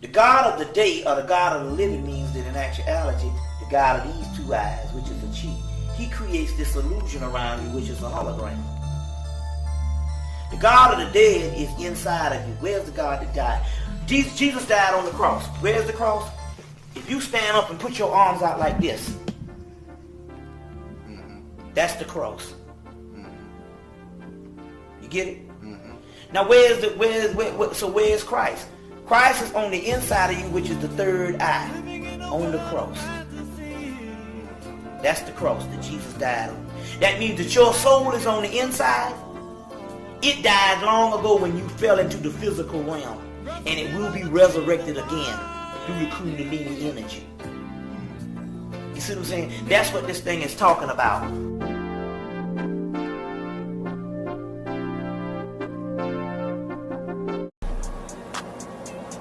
The God of the day or the God of the living means that in actuality, the God of these two eyes, which is a cheat, he creates this illusion around you, which is a hologram. The God of the dead is inside of you. Where's the God that died? Jesus died on the cross. Where's the cross? If you stand up and put your arms out like this, that's the cross. You get it? Now where's Christ? Christ is on the inside of you, which is the third eye on the cross. That's the cross that Jesus died on. That means that your soul is on the inside. It died long ago when you fell into the physical realm, and it will be resurrected again through the Kundalini energy. You see what I'm saying? That's what this thing is talking about.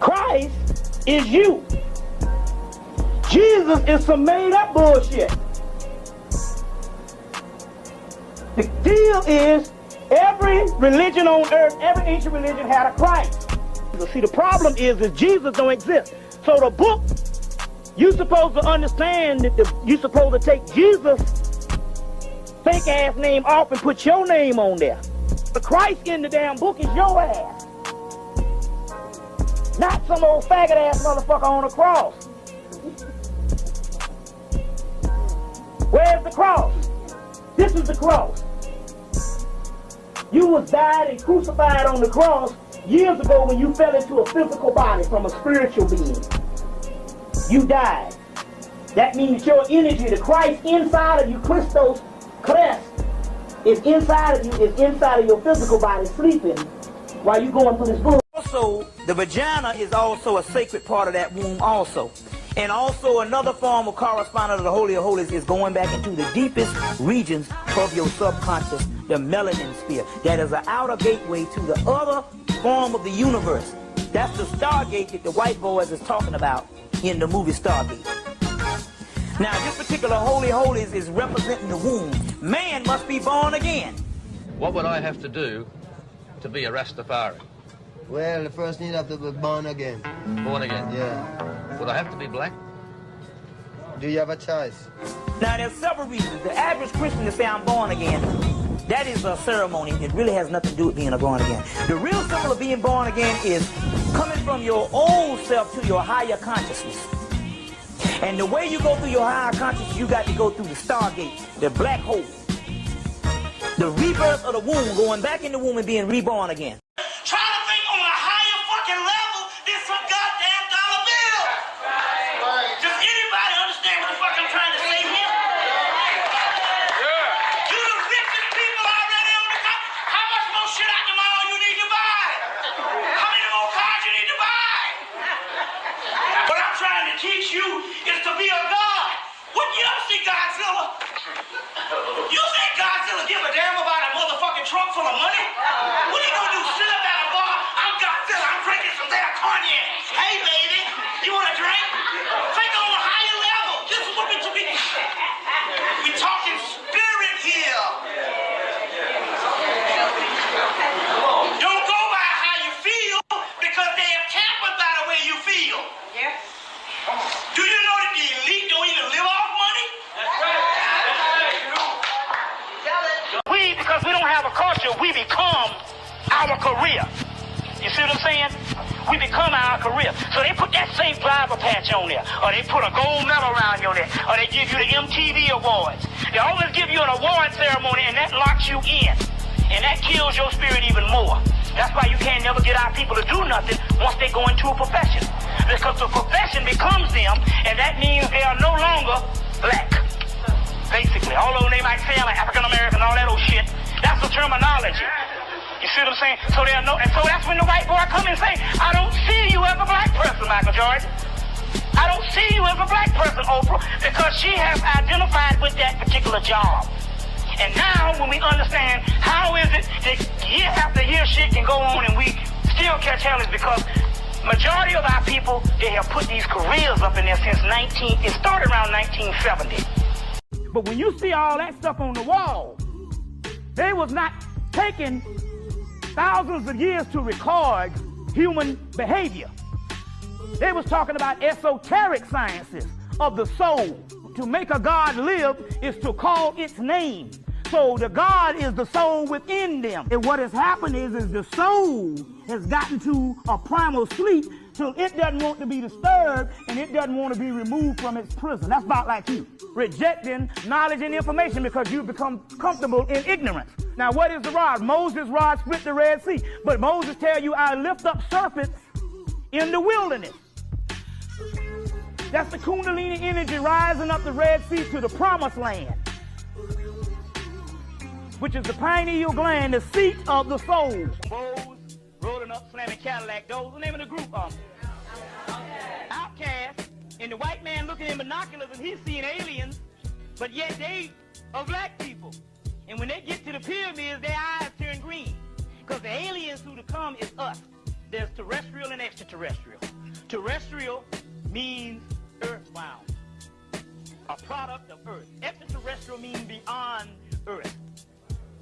Christ is you. Jesus is some made up bullshit. The deal is every religion on earth, every ancient religion had a Christ. See, the problem is Jesus don't exist. So the book, you're supposed to understand that you're supposed to take Jesus' fake ass name off and put your name on there. The Christ in the damn book is your ass. Not some old faggot ass motherfucker on a cross. Where's the cross? This is the cross. You was died and crucified on the cross years ago when you fell into a physical body from a spiritual being. You died. That means your energy, the Christ inside of you, Christos, is inside of you, is inside of your physical body sleeping while you going through this book. Also, the vagina is also a sacred part of that womb also. And also another form of correspondence of the Holy of Holies is going back into the deepest regions of your subconscious, the melanin sphere. That is an outer gateway to the other form of the universe. That's the Stargate that the white boys is talking about in the movie Stargate. Now, this particular Holy Holies is representing the womb. Man must be born again. What would I have to do to be a Rastafari? Well, the first need have to be born again. Born again? Yeah. Would I have to be black? Do you have a choice? Now, there's several reasons. The average Christian to say I'm born again, that is a ceremony. It really has nothing to do with being a born again. The real symbol of being born again is coming from your old self to your higher consciousness. And the way you go through your higher consciousness, you got to go through the Stargate, the black hole. The rebirth of the womb, going back in the womb and being reborn again. Try to think on a higher fucking level than some goddamn dollar bill. Does anybody understand what the fuck I'm trying to say here? You the richest people already on the top. How much more shit out the mall you need to buy? How many more cars you need to buy? What I'm trying to teach you is to be a god. What you ever see Godzilla? You think Godzilla give a damn about a motherfucking trunk full of money? What are you gonna do? Sit up at a bar? I'm Godzilla. I'm drinking some damn cognac. Hey, baby, you want a drink? Think on a higher level. This is what we talking spirit here. Don't go by how you feel because they are tampered by the way you feel. Yeah. Do you know that the elite don't even live off money? That's right. Because we don't have a culture, we become our career. You see what I'm saying? We become our career. So they put that same driver patch on there, or they put a gold medal around your neck, or they give you the MTV awards. They always give you an award ceremony, and that locks you in. And that kills your spirit even more. That's why you can't never get our people to do nothing once they go into a profession. Because the profession becomes them, and that means they are no longer black. Basically, although they might say like African American, all that old shit, that's the terminology. You see what I'm saying? So they know, and so that's when the white boy come and say, I don't see you as a black person, Michael Jordan. I don't see you as a black person, Oprah, because she has identified with that particular job. And now when we understand how is it that year after year shit can go on and we still catch hell is because majority of our people, they have put these careers up in there since it started around 1970. But when you see all that stuff on the wall, they was not taking thousands of years to record human behavior. They was talking about esoteric sciences of the soul. To make a God live is to call its name. So the God is the soul within them. And what has happened is the soul has gotten to a primal sleep, so it doesn't want to be disturbed and it doesn't want to be removed from its prison. That's about like you, rejecting knowledge and information because you become comfortable in ignorance. Now what is the rod? Moses' rod split the Red Sea. But Moses tell you, I lift up serpents in the wilderness. That's the Kundalini energy rising up the Red Sea to the promised land, which is the pineal gland, the seat of the soul. Bows, rolling up, slamming Cadillac doors. The name of the group are Outcast. And the white man looking in binoculars and he's seeing aliens, but yet they are black people. And when they get to the pyramids, their eyes turn green. Because the aliens who to come is us. There's terrestrial and extraterrestrial. Terrestrial means earthbound, a product of earth. Extraterrestrial means beyond earth,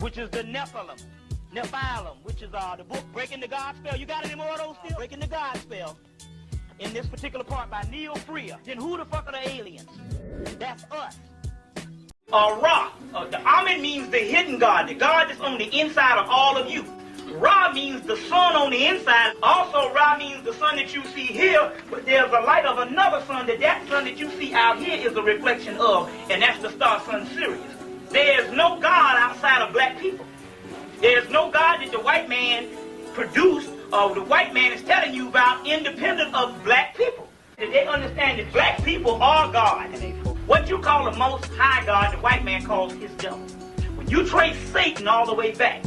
which is the Nephilim, which is the book Breaking the God Spell. You got any more of those still? Breaking the God Spell in this particular part by Neil Freer. Then who the fuck are the aliens? That's us. Ra. The Amen means the hidden God, the God that's on the inside of all of you. Ra means the sun on the inside. Also, Ra means the sun that you see here, but there's a light of another sun that sun that you see out here is a reflection of, and that's the star sun Sirius. There's no God outside of black people. There's no God that the white man produced or the white man is telling you about independent of black people. They understand that black people are God. What you call the most high God, the white man calls his devil. When you trace Satan all the way back,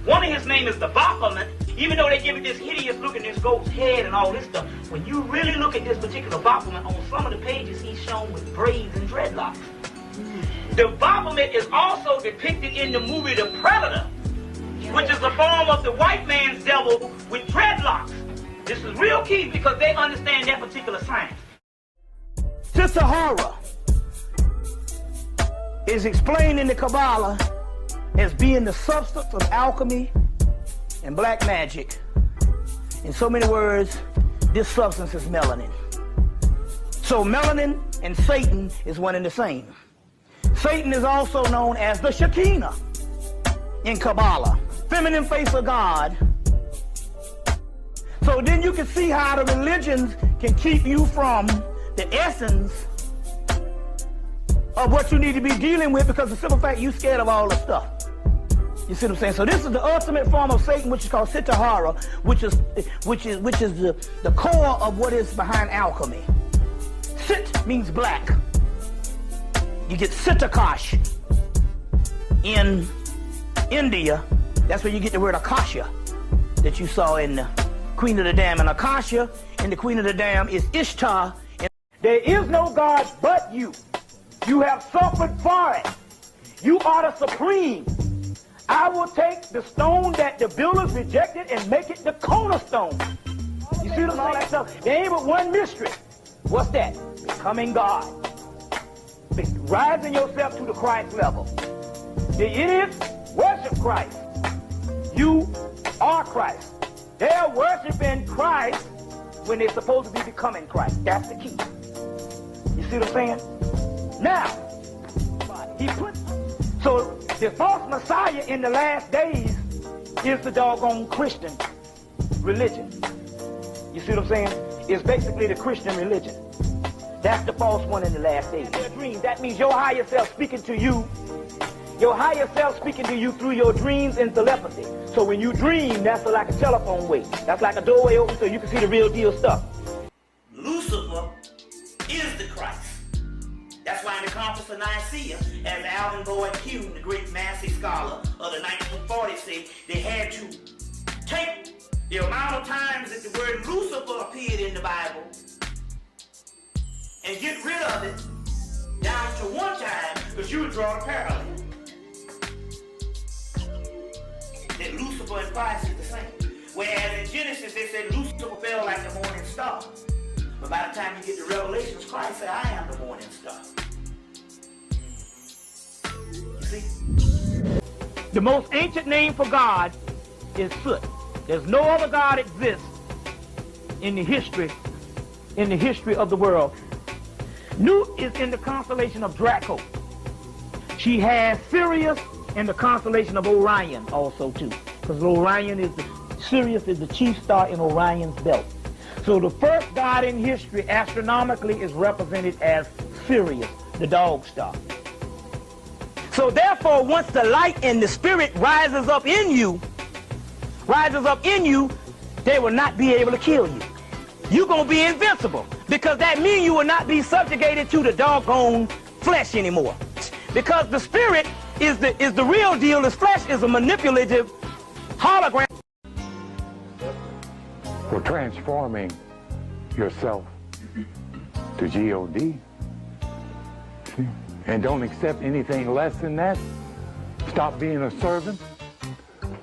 one of his name is the Baphomet, even though they give it this hideous look at this goat's head and all this stuff. When you really look at this particular Baphomet, on some of the pages he's shown with braids and dreadlocks. The Baphomet is also depicted in the movie The Predator, which is the form of the white man's devil with dreadlocks. This is real key because they understand that particular science. Sister Horror is explained in the Kabbalah as being the substance of alchemy and black magic. In so many words, this substance is melanin. So melanin and Satan is one and the same. Satan is also known as the Shekinah in Kabbalah, feminine face of God. So then you can see how the religions can keep you from the essence of what you need to be dealing with, because the simple fact you're scared of all the stuff. You see what I'm saying? So this is the ultimate form of Satan, which is called Siddhara, which is the core of what is behind alchemy. Sit means black. You get Sittakash in India. That's where you get the word Akasha that you saw in the Queen of the Dam. And Akasha in the Queen of the Dam is Ishtar. There is no God but you. You have suffered for it. You are the supreme. I will take the stone that the builders rejected and make it the cornerstone. You see all that stuff? There ain't but one mystery. What's that? Becoming God. Rising yourself to the Christ level. It is worship Christ. You are Christ. They're worshiping Christ when they're supposed to be becoming Christ. That's the key. You see what I'm saying? Now, he put... So the false Messiah in the last days is the doggone Christian religion. You see what I'm saying? It's basically the Christian religion. That's the false one in the last days. Your dreams. That means your higher self speaking to you. Your higher self speaking to you through your dreams and telepathy. So when you dream, that's like a telephone wave. That's like a doorway open so you can see the real deal stuff. Lucifer is the Christ. That's why in the Conference of Nicaea, as Alvin Boyd Hume, the great massive scholar of the 1940s, said, they had to take the amount of times that the word Lucifer appeared in the Bible and get rid of it down to one time, because you would draw the parallel. That Lucifer and Christ is the same. Whereas in Genesis they said Lucifer fell like the morning star. But by the time you get to Revelations, Christ said, I am the morning star. You see? The most ancient name for God is Sut. There's no other God exists in the history of the world. Nut is in the constellation of Draco. She has Sirius in the constellation of Orion also too, because Sirius is the chief star in Orion's belt. So the first god in history astronomically is represented as Sirius, the dog star. So therefore, once the light and the spirit rises up in you, they will not be able to kill you. You're going to be invincible, because that means you will not be subjugated to the doggone flesh anymore. Because the spirit is the real deal. The flesh is a manipulative hologram. For transforming yourself to G-O-D. See? And don't accept anything less than that. Stop being a servant.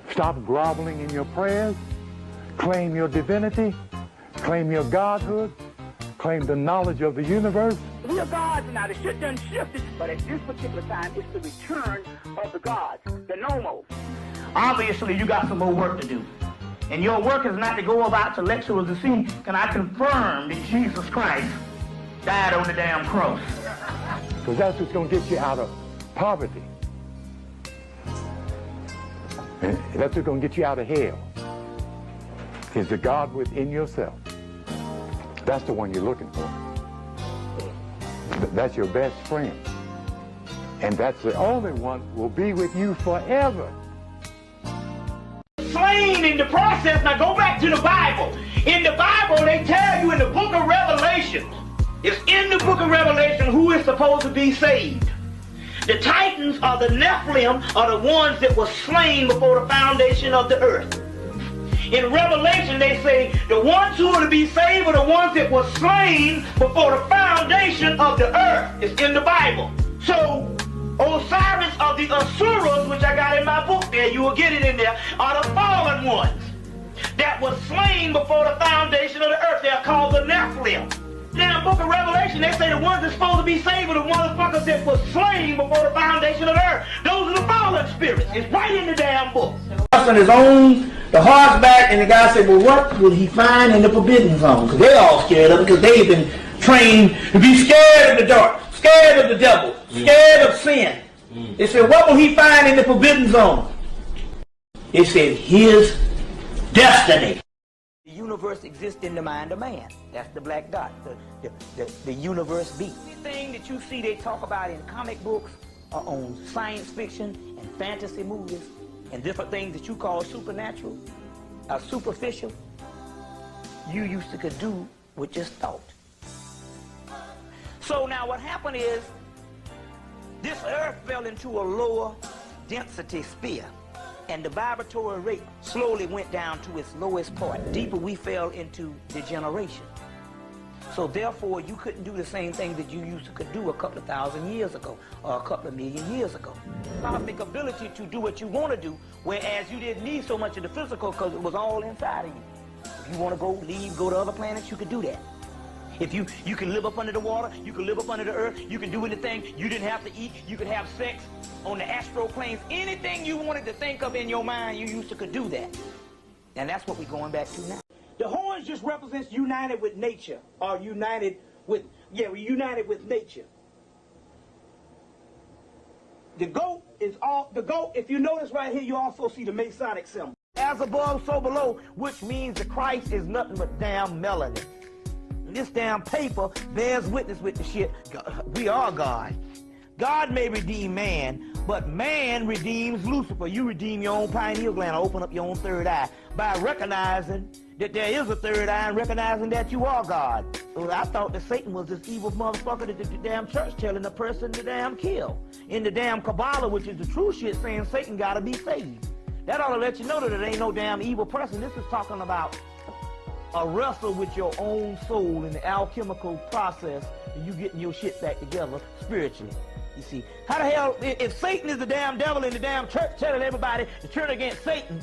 Stop groveling in your prayers. Claim your divinity. Claim your godhood. Claim the knowledge of the universe. We are gods now. The shit done shifted, but at this particular time, it's the return of the gods, the nomos. Obviously, you got some more work to do. And your work is not to go about to lecture to see, can I confirm that Jesus Christ died on the damn cross? Because that's what's going to get you out of poverty. And that's what's going to get you out of hell. Is the God within yourself. That's the one you're looking for. That's your best friend. And that's the only one who will be with you forever. Slain in the process. Now go back to the Bible. In the Bible, they tell you in the book of Revelation, it's in the book of Revelation who is supposed to be saved. The Titans are the Nephilim, are the ones that were slain before the foundation of the earth. In Revelation, they say the ones who are to be saved are the ones that were slain before the foundation of the earth. It's in the Bible. So Osiris of the Asuras, which I got in my book there, you will get it in there, are the fallen ones that were slain before the foundation of the earth. They are called the Nephilim. Now in the book of Revelation, they say the ones that's supposed to be saved are the motherfuckers that were slain before the foundation of the earth. Those are the fallen spirits. It's right in the damn book. On his own, the horseback, and the guy said, well, what will he find in the forbidden zone? Because they're all scared of it, because they've been trained to be scared of the dark, scared of the devil, scared of sin. They said, what will he find in the forbidden zone? It said, his destiny. The universe exists in the mind of man. That's the black dot, the universe beat. Anything that you see they talk about in comic books or on science fiction and fantasy movies and different things that you call supernatural, superficial, you used to could do with just thought. So now what happened is, this earth fell into a lower density sphere, and the vibratory rate slowly went down to its lowest point. Deeper we fell into degeneration. So therefore, you couldn't do the same thing that you used to could do a couple of thousand years ago or a couple of million years ago. Cosmic ability to do what you want to do, whereas you didn't need so much of the physical because it was all inside of you. If you want to go to other planets, you could do that. If you can live up under the water, you can live up under the earth, you can do anything, you didn't have to eat, you could have sex on the astral planes, anything you wanted to think of in your mind, you used to could do that. And that's what we're going back to now. The horns just represents united with nature, or united with nature. The goat is if you notice right here, you also see the Masonic symbol. As above, so below, which means the Christ is nothing but damn melanin. This damn paper bears witness with the shit. We are God. God may redeem man, but man redeems Lucifer. You redeem your own pineal gland or open up your own third eye by recognizing that there is a third eye and recognizing that you are God. So I thought that Satan was this evil motherfucker that the damn church telling the person to damn kill. In the damn Kabbalah, which is the true shit, saying Satan gotta be saved. That ought to let you know that it ain't no damn evil person. This is talking about a wrestle with your own soul in the alchemical process and you getting your shit back together spiritually. You see, how the hell, if Satan is the damn devil in the damn church telling everybody to turn against Satan,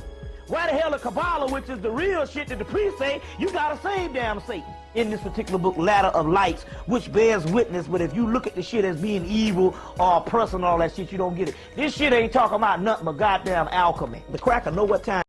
why the hell the Kabbalah, which is the real shit that the priests say, you gotta save damn Satan? In this particular book, Ladder of Lights, which bears witness, but if you look at the shit as being evil or a person and all that shit, you don't get it. This shit ain't talking about nothing but goddamn alchemy. The cracker know what time.